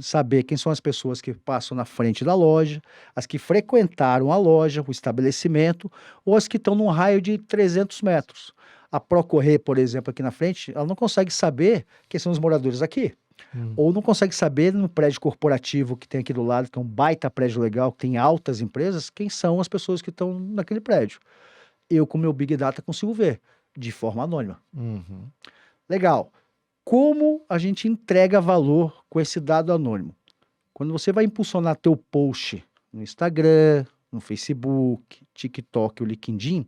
saber quem são as pessoas que passam na frente da loja, as que frequentaram a loja, o estabelecimento, ou as que estão num raio de 300 metros. A Procorrer, por exemplo, aqui na frente, ela não consegue saber quem são os moradores aqui. Ou não consegue saber no prédio corporativo que tem aqui do lado, que é um baita prédio legal, que tem altas empresas, quem são as pessoas que estão naquele prédio. Eu, com meu Big Data, consigo ver, de forma anônima. Legal. Como a gente entrega valor com esse dado anônimo? Quando você vai impulsionar teu post no Instagram, no Facebook, TikTok ou LinkedIn,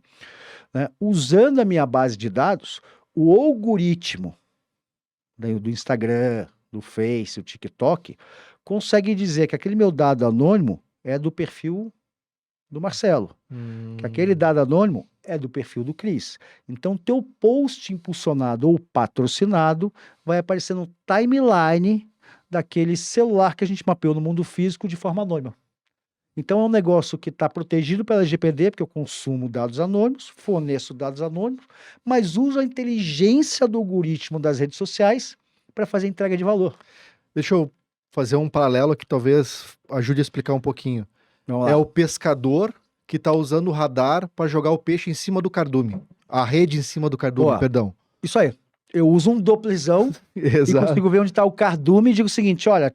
né, usando a minha base de dados, o algoritmo do Instagram, do Face, do TikTok, consegue dizer que aquele meu dado anônimo é do perfil do Marcelo. Que aquele dado anônimo é do perfil do Cris. Então, teu post impulsionado ou patrocinado vai aparecer no timeline daquele celular que a gente mapeou no mundo físico de forma anônima. Então, é um negócio que está protegido pela LGPD, porque eu consumo dados anônimos, forneço dados anônimos, mas uso a inteligência do algoritmo das redes sociais para fazer entrega de valor. Deixa eu fazer um paralelo que talvez ajude a explicar um pouquinho. Vamos lá. É o pescador que está usando o radar para jogar o peixe em cima do cardume. A rede em cima do cardume, Boa. perdão. Isso aí. Eu uso um dopplerzão e Exato. consigo ver onde está o cardume e digo o seguinte, olha,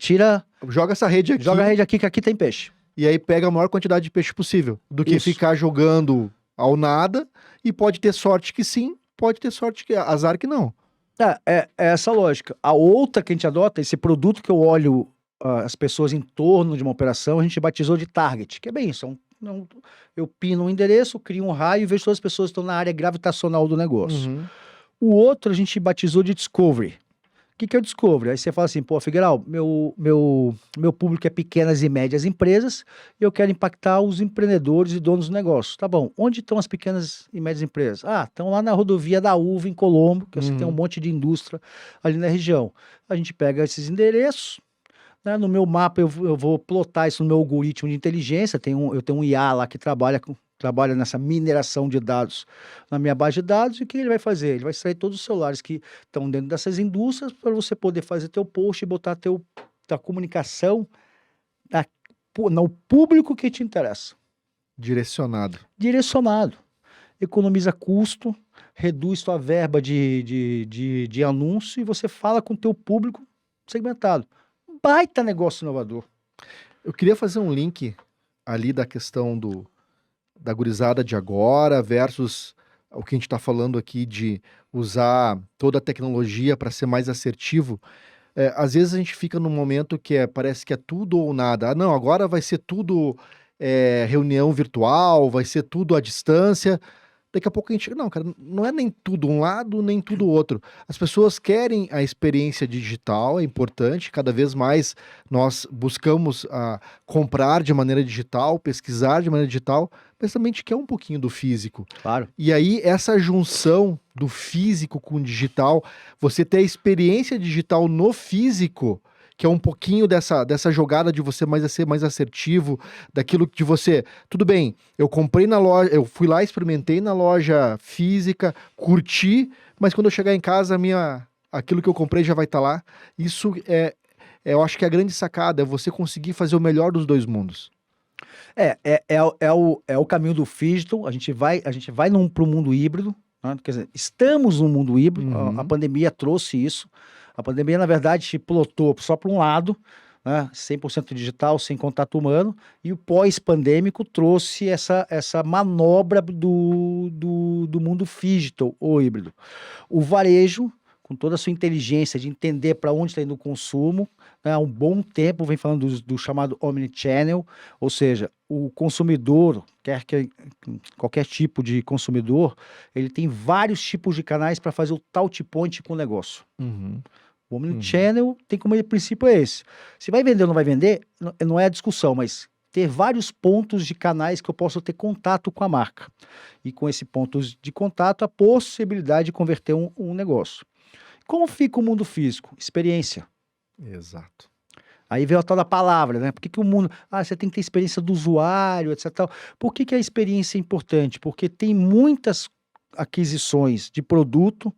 Joga essa rede aqui joga a rede aqui que aqui tem peixe. e aí pega a maior quantidade de peixe possível. Do que Isso. ficar jogando ao nada e pode ter sorte que sim, pode ter sorte que azar que não. É essa a lógica. A outra que a gente adota, esse produto que eu olho as pessoas em torno de uma operação, a gente batizou de target, que é bem isso. Eu pino um endereço, crio um raio e vejo todas as pessoas que estão na área gravitacional do negócio. Uhum. O outro a gente batizou de discovery. O que é o discovery? Aí você fala assim, pô, Figueiral, meu público é pequenas e médias empresas e eu quero impactar os empreendedores e donos do negócio. Tá bom, onde estão as pequenas e médias empresas? Ah, estão lá na rodovia da Uva, em Colombo, que você tem um monte de indústria ali na região. A gente pega esses endereços, né, no meu mapa eu vou plotar isso no meu algoritmo de inteligência, eu tenho um IA lá que trabalha nessa mineração de dados na minha base de dados, e o que ele vai fazer? Ele vai extrair todos os celulares que estão dentro dessas indústrias para você poder fazer teu post e botar tua comunicação no público que te interessa. Direcionado. Direcionado. Economiza custo, reduz tua verba de anúncio e você fala com o teu público segmentado. Baita negócio inovador. Eu queria fazer um link ali da questão da gurizada de agora versus o que a gente está falando aqui de usar toda a tecnologia para ser mais assertivo. Às vezes a gente fica num momento que parece que é tudo ou nada. Ah, não, agora vai ser tudo reunião virtual, vai ser tudo à distância. Daqui a pouco a gente... Não, cara, não é nem tudo um lado, nem tudo outro. As pessoas querem a experiência digital, é importante. Cada vez mais nós buscamos comprar de maneira digital, pesquisar de maneira digital, mas também a gente quer um pouquinho do físico. Claro. E aí, essa junção do físico com o digital, você ter a experiência digital no físico, que é um pouquinho dessa jogada de você ser mais assertivo, daquilo que você... Tudo bem, eu comprei na loja, eu fui lá, experimentei na loja física, curti, mas quando eu chegar em casa, aquilo que eu comprei já vai estar lá. Isso eu acho que é a grande sacada, é você conseguir fazer o melhor dos dois mundos. É o caminho do digital. A gente vai para o mundo híbrido, né? Quer dizer, estamos no mundo híbrido. A pandemia trouxe isso. A pandemia, na verdade, plotou só para um lado, né? 100% digital, sem contato humano, e o pós-pandêmico trouxe essa manobra do mundo digital ou híbrido. O varejo, com toda a sua inteligência de entender para onde está indo o consumo, né, há um bom tempo vem falando do chamado omnichannel, ou seja, o consumidor, qualquer tipo de consumidor, ele tem vários tipos de canais para fazer o touch point com o negócio. O omnichannel tem como princípio esse. Se vai vender ou não vai vender, não é a discussão, mas ter vários pontos de canais que eu possa ter contato com a marca. E com esses pontos de contato, a possibilidade de converter um negócio. Como fica o mundo físico? Experiência. Exato. Aí veio a tal da palavra, né? Por que o mundo... você tem que ter experiência do usuário, etc. Tal. Por que a experiência é importante? Porque tem muitas aquisições de produto,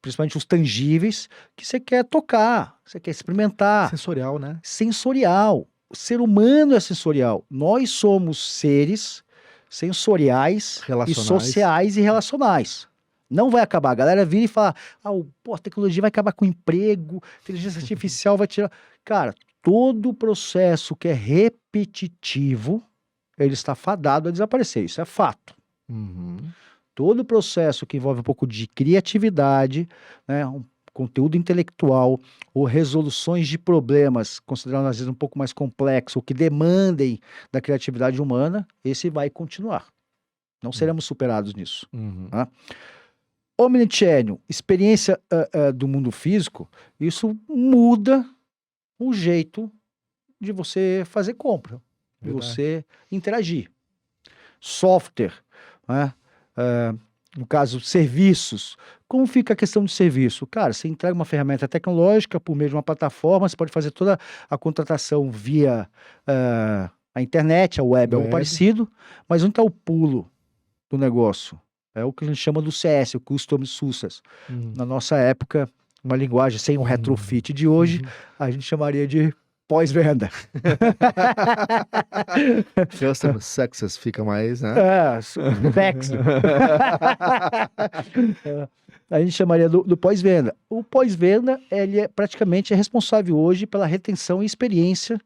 principalmente os tangíveis, que você quer tocar, você quer experimentar. Sensorial, né? Sensorial. O ser humano é sensorial. Nós somos seres sensoriais e sociais e relacionais. Não vai acabar. A galera vira e fala, a tecnologia vai acabar com o emprego, a inteligência artificial vai tirar... Cara, todo processo que é repetitivo, ele está fadado a desaparecer. Isso é fato. Todo processo que envolve um pouco de criatividade, né, um conteúdo intelectual ou resoluções de problemas, considerando às vezes um pouco mais complexo, ou que demandem da criatividade humana, esse vai continuar. Não seremos superados nisso. Tá? Omnichannel, experiência do mundo físico, isso muda o jeito de você fazer compra, de você interagir. software, né? No caso, serviços. Como fica a questão do serviço? Cara, você entrega uma ferramenta tecnológica por meio de uma plataforma, você pode fazer toda a contratação via a internet, a web, algo parecido, mas onde está o pulo do negócio? É o que a gente chama do CS, o Custom Success. Na nossa época, uma linguagem sem o retrofit de hoje, a gente chamaria de pós-venda. Custom Success fica mais, né? Sexy. A gente chamaria do pós-venda. O pós-venda, ele praticamente é responsável hoje pela retenção e experiência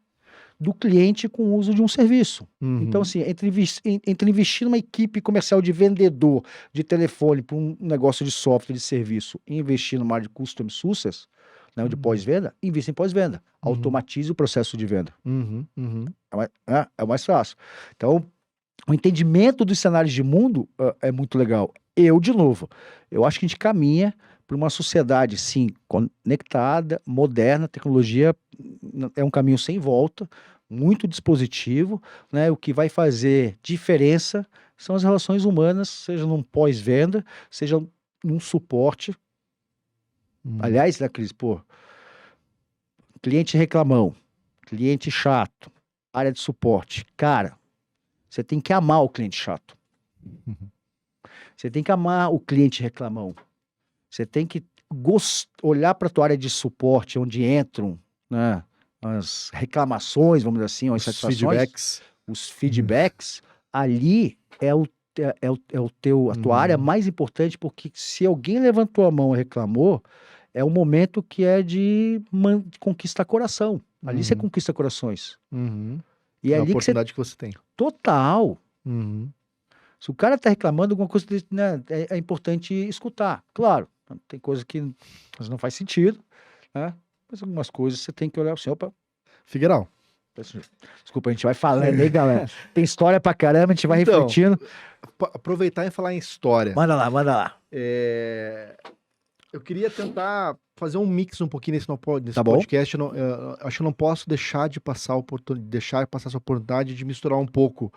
do cliente com o uso de um serviço. Então, assim, entre investir numa equipe comercial de vendedor de telefone para um negócio de software de serviço e investir numa área de Custom Success, né, de pós-venda, invista em pós-venda. Automatize o processo de venda. É o mais fácil. Então, o entendimento dos cenários de mundo é muito legal. De novo, eu acho que a gente caminha para uma sociedade, sim, conectada, moderna, tecnologia é um caminho sem volta, muito dispositivo, né? O que vai fazer diferença são as relações humanas, seja num pós-venda, seja num suporte. Aliás, né, Cris, cliente reclamão, cliente chato, área de suporte. Cara, você tem que amar o cliente chato. Você tem que amar o cliente reclamão. Você tem que olhar para a tua área de suporte, onde entram, né, as reclamações, vamos dizer assim, as satisfações, os feedbacks. Ali é a tua área mais importante, porque se alguém levantou a mão e reclamou, é um momento que é de conquistar coração. Ali você conquista corações. E é a ali oportunidade que você tem. Total. Se o cara tá reclamando, alguma coisa, né, é importante escutar. Claro, tem coisa que não faz sentido, né? Mas algumas coisas você tem que olhar assim, opa. Figueirão. Desculpa, a gente vai falando aí, galera. Tem história pra caramba, a gente vai refletindo. Aproveitar e falar em história. Manda lá. Eu queria tentar fazer um mix um pouquinho nesse Tá podcast. Eu acho que eu não posso deixar passar essa oportunidade de misturar um pouco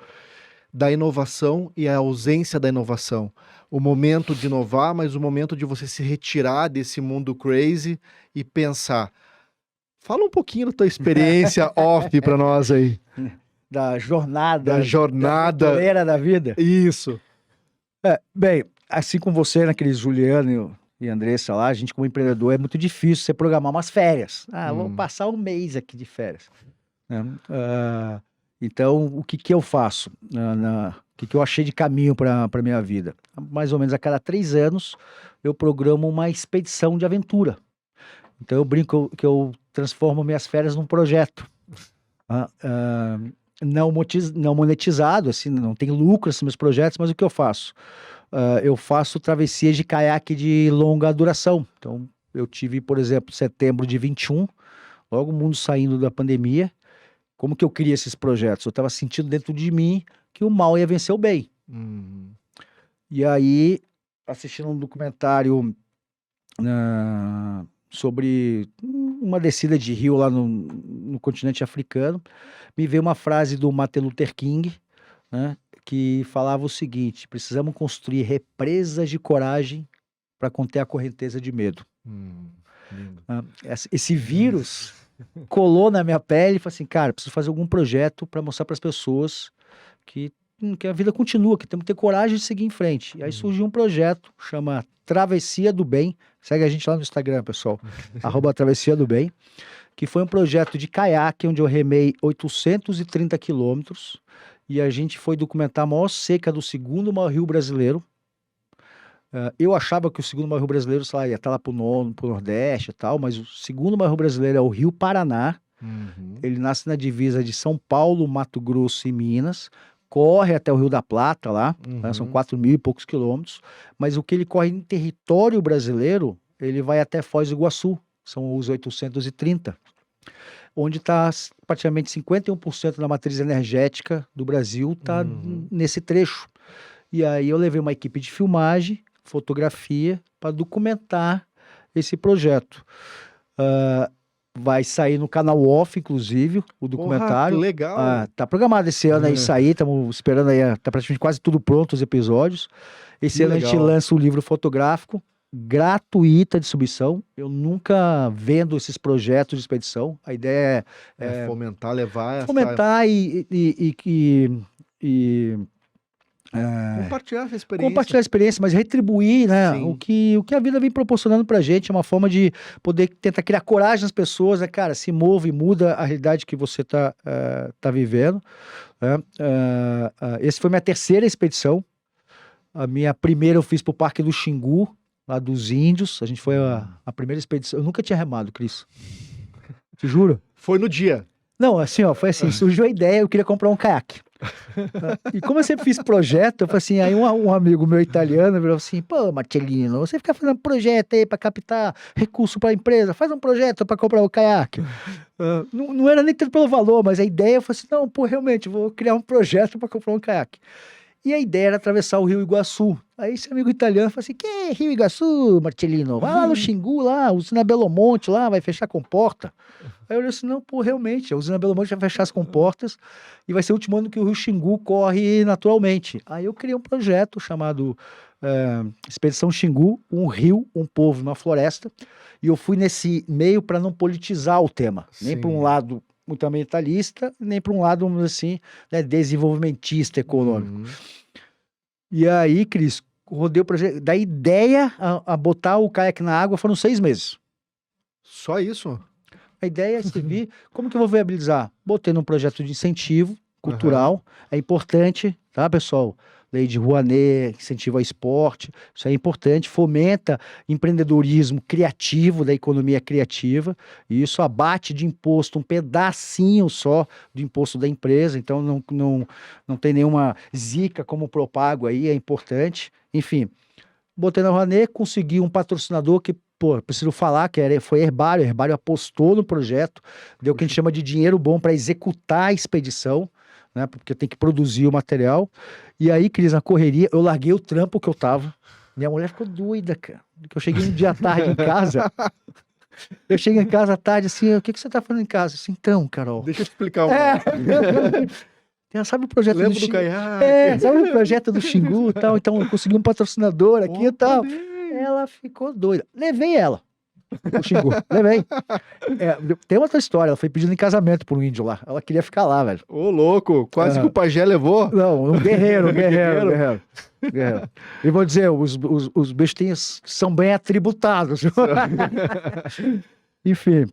da inovação e a ausência da inovação. O momento de inovar, mas o momento de você se retirar desse mundo crazy e pensar. Fala um pouquinho da tua experiência off para nós aí. Da jornada. Da da vida. Isso. Bem, assim como você, naquele Juliano e Andressa lá, a gente como empreendedor é muito difícil você programar umas férias. Vou passar um mês aqui de férias. Então, o que eu faço? O que eu achei de caminho para a minha vida? Mais ou menos a cada 3 anos, eu programo uma expedição de aventura. Então, eu brinco que eu transformo minhas férias num projeto. Não monetizado, assim, não tem lucro esses meus projetos, mas o que eu faço? Eu faço travessias de caiaque de longa duração. Então, eu tive, por exemplo, setembro de 21, logo o mundo saindo da pandemia. Como que eu queria esses projetos? Eu estava sentindo dentro de mim que o mal ia vencer o bem. E aí, assistindo um documentário sobre uma descida de rio lá no continente africano, me veio uma frase do Martin Luther King, né, que falava o seguinte: precisamos construir represas de coragem para conter a correnteza de medo. Esse vírus colou na minha pele e falei assim, cara, preciso fazer algum projeto para mostrar para as pessoas que a vida continua, que temos que ter coragem de seguir em frente. E aí surgiu um projeto, chama Travessia do Bem. Segue a gente lá no Instagram, pessoal. @Travessia do Bem. Que foi um projeto de caiaque, onde eu remei 830 quilômetros. E a gente foi documentar a maior seca do segundo maior rio brasileiro. Eu achava que o segundo maior rio brasileiro, sei lá, ia estar lá pro Nordeste e tal, mas o segundo maior rio brasileiro é o Rio Paraná. Ele nasce na divisa de São Paulo, Mato Grosso e Minas, corre até o Rio da Plata lá, né, são 4.000 e poucos quilômetros, mas o que ele corre em território brasileiro, ele vai até Foz do Iguaçu, são os 830, onde está praticamente 51% da matriz energética do Brasil está nesse trecho. E aí eu levei uma equipe de filmagem, fotografia, para documentar esse projeto. Vai sair no canal Off, inclusive, o documentário. Que legal. Tá programado esse ano aí sair, estamos esperando aí, tá praticamente quase tudo pronto, os episódios. Esse ano a gente lança o livro fotográfico, gratuita distribuição. Eu nunca vendo esses projetos de expedição. A ideia é fomentar, levar fomentar compartilhar essa experiência. Compartilhar a experiência, mas retribuir, né? O que a vida vem proporcionando pra gente. É uma forma de poder tentar criar coragem nas pessoas, né, cara? Se move e muda a realidade que você tá vivendo. Essa foi minha terceira expedição. A minha primeira eu fiz pro Parque do Xingu, lá dos Índios. A gente foi a primeira expedição. Eu nunca tinha remado, Cris. Te juro. Foi no dia. Não, assim, ó, foi assim, surgiu a ideia, eu queria comprar um caiaque. E como eu sempre fiz projeto, eu falei assim, aí um amigo meu italiano virou assim, pô, Marcellino, você fica fazendo projeto aí para captar recurso para a empresa, faz um projeto para comprar o caiaque. Não era nem tanto pelo valor, mas a ideia foi assim, não, pô, realmente, vou criar um projeto para comprar um caiaque. E a ideia era atravessar o Rio Iguaçu. Aí esse amigo italiano falou assim, que Rio Iguaçu, Marcellino? Vai lá no Xingu, lá, usina Belo Monte, lá, vai fechar a comporta. Aí eu olhei assim, não, pô, realmente, a usina Belo Monte vai fechar as comportas e vai ser o último ano que o Rio Xingu corre naturalmente. Aí eu criei um projeto chamado Expedição Xingu, um rio, um povo, uma floresta. E eu fui nesse meio para não politizar o tema, nem para um lado muito ambientalista, nem para um lado, vamos dizer assim, né, desenvolvimentista econômico. E aí, Cris, rodei o projeto. Da ideia a botar o caiaque na água foram 6 meses. Só isso? A ideia é servir. Como que eu vou viabilizar? Botei num projeto de incentivo cultural. É importante, tá, pessoal? Lei de Rouanet, incentivo ao esporte, isso é importante, fomenta empreendedorismo criativo, da economia criativa, e isso abate de imposto um pedacinho só do imposto da empresa, então não tem nenhuma zica como propago aí, é importante. Enfim, botei na Rouanet, consegui um patrocinador que, pô, preciso falar que foi Herbário. Herbário apostou no projeto, deu o que a gente chama de dinheiro bom para executar a expedição, né? Porque tem que produzir o material. E aí, Cris, na correria, eu larguei o trampo que eu tava. Minha mulher ficou doida, cara. Porque eu cheguei um dia à tarde em casa. Eu cheguei em casa à tarde, assim, o que você tá fazendo em casa? Assim, então, Carol. Deixa eu te explicar sabe o projeto do Xingu? caiaque? Sabe o projeto do Xingu e tal? Então, eu consegui um patrocinador aqui e tal. Ela ficou doida. Levei ela. O Xingu, levei. Tem outra história, ela foi pedindo em casamento por um índio lá. Ela queria ficar lá, velho. Ô, louco, quase que o pajé levou. Não, um guerreiro. E vou dizer, os bichos são bem atributados. Enfim.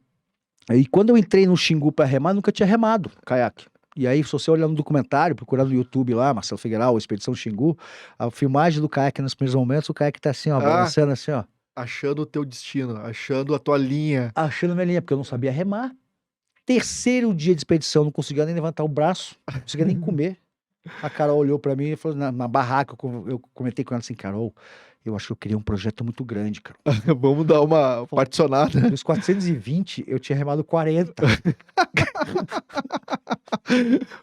E quando eu entrei no Xingu para remar, nunca tinha remado caiaque. E aí, se você olhar no documentário, procurar no YouTube lá, Marcelo Figueiredo, Expedição Xingu, a filmagem do caiaque nos primeiros momentos, o caiaque tá assim, ó, balançando assim, ó. Achando o teu destino, achando a tua linha. Achando a minha linha, porque eu não sabia remar. Terceiro dia de expedição, não conseguia nem levantar o braço, não conseguia nem comer. A Carol olhou pra mim e falou, na barraca, eu comentei com ela assim, Carol, eu acho que eu queria um projeto muito grande, Carol. Vamos dar uma particionada. Nos 420, eu tinha remado 40.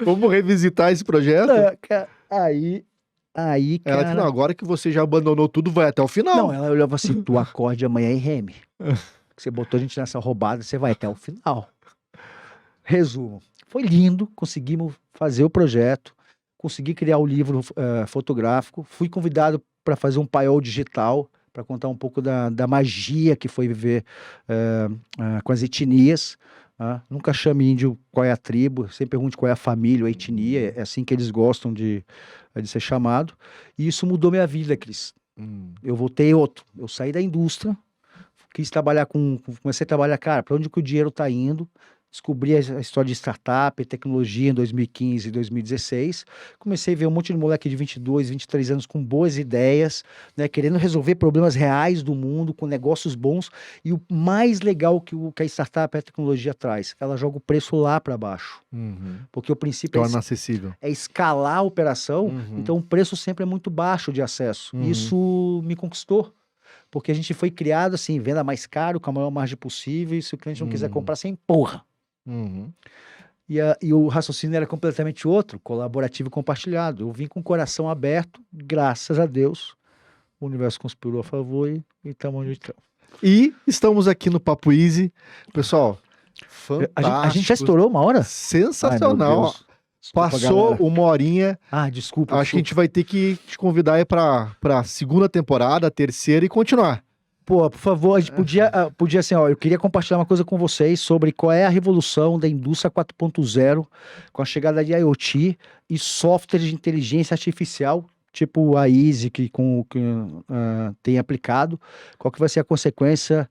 Vamos revisitar esse projeto? Aí, cara... Ela disse, não, agora que você já abandonou tudo, vai até o final. Não, ela olhava assim, tu acorde amanhã e reme. Você botou a gente nessa roubada, você vai até o final. Resumo, foi lindo, conseguimos fazer o projeto, consegui criar o livro fotográfico, fui convidado para fazer um paiol digital, para contar um pouco da magia que foi viver com as etnias. Nunca chame índio qual é a tribo, sempre pergunte qual é a família, a etnia, é assim que eles gostam de ser chamado. E isso mudou minha vida, Cris. Eu voltei eu saí da indústria, comecei a trabalhar, cara, para onde que o dinheiro está indo? Descobri a história de startup, tecnologia em 2015 e 2016. Comecei a ver um monte de moleque de 22, 23 anos com boas ideias, né, querendo resolver problemas reais do mundo, com negócios bons. E o mais legal que a startup e a tecnologia traz, ela joga o preço lá para baixo. Porque o princípio torna acessível. É escalar a operação, então o preço sempre é muito baixo de acesso. Isso me conquistou. Porque a gente foi criado assim, venda mais caro, com a maior margem possível, e se o cliente não quiser comprar, você empurra. E o raciocínio era completamente outro, colaborativo e compartilhado. Eu vim com o coração aberto, graças a Deus, o universo conspirou a favor e estamos onde estamos. E estamos aqui no Papo Easy. Pessoal, A gente já estourou uma hora? Ai, meu Sensacional. Deus. Desculpa, Passou galera. uma horinha. Desculpa. Acho que a gente vai ter que te convidar aí pra segunda temporada, a terceira e continuar. Pô, por favor, a gente podia assim, ó, eu queria compartilhar uma coisa com vocês sobre qual é a revolução da indústria 4.0 com a chegada de IoT e software de inteligência artificial, tipo a Easy que tem aplicado, qual que vai ser a consequência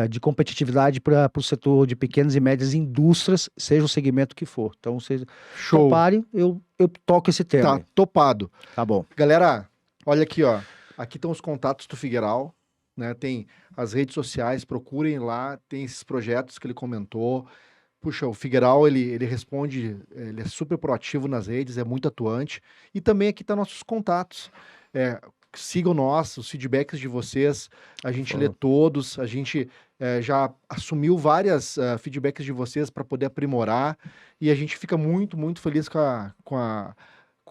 de competitividade para o setor de pequenas e médias indústrias, seja o segmento que for. Então, vocês Show. toparem, eu toco esse tema. Tá, aí. topado. Tá bom. Galera, olha aqui, ó. Aqui estão os contatos do Figueiral, né? Tem as redes sociais, procurem lá, tem esses projetos que ele comentou. Puxa, o Figueiral, ele responde, ele é super proativo nas redes, é muito atuante. E também aqui tá nossos contatos. Sigam nós, os feedbacks de vocês, a gente lê todos, a gente já assumiu várias feedbacks de vocês para poder aprimorar, e a gente fica muito, muito feliz com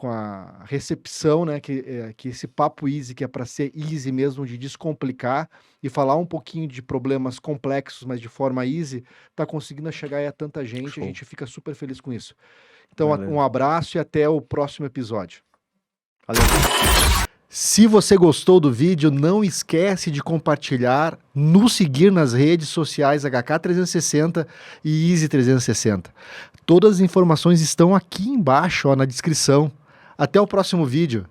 a recepção, né, que esse papo easy, que é para ser easy mesmo, de descomplicar e falar um pouquinho de problemas complexos, mas de forma easy, tá conseguindo chegar aí a tanta gente. Show. A gente fica super feliz com isso. Então, Valeu. um abraço e até o próximo episódio. Valeu. Se você gostou do vídeo, não esquece de compartilhar, nos seguir nas redes sociais HK360 e Easy360. Todas as informações estão aqui embaixo, ó, na descrição. Até o próximo vídeo.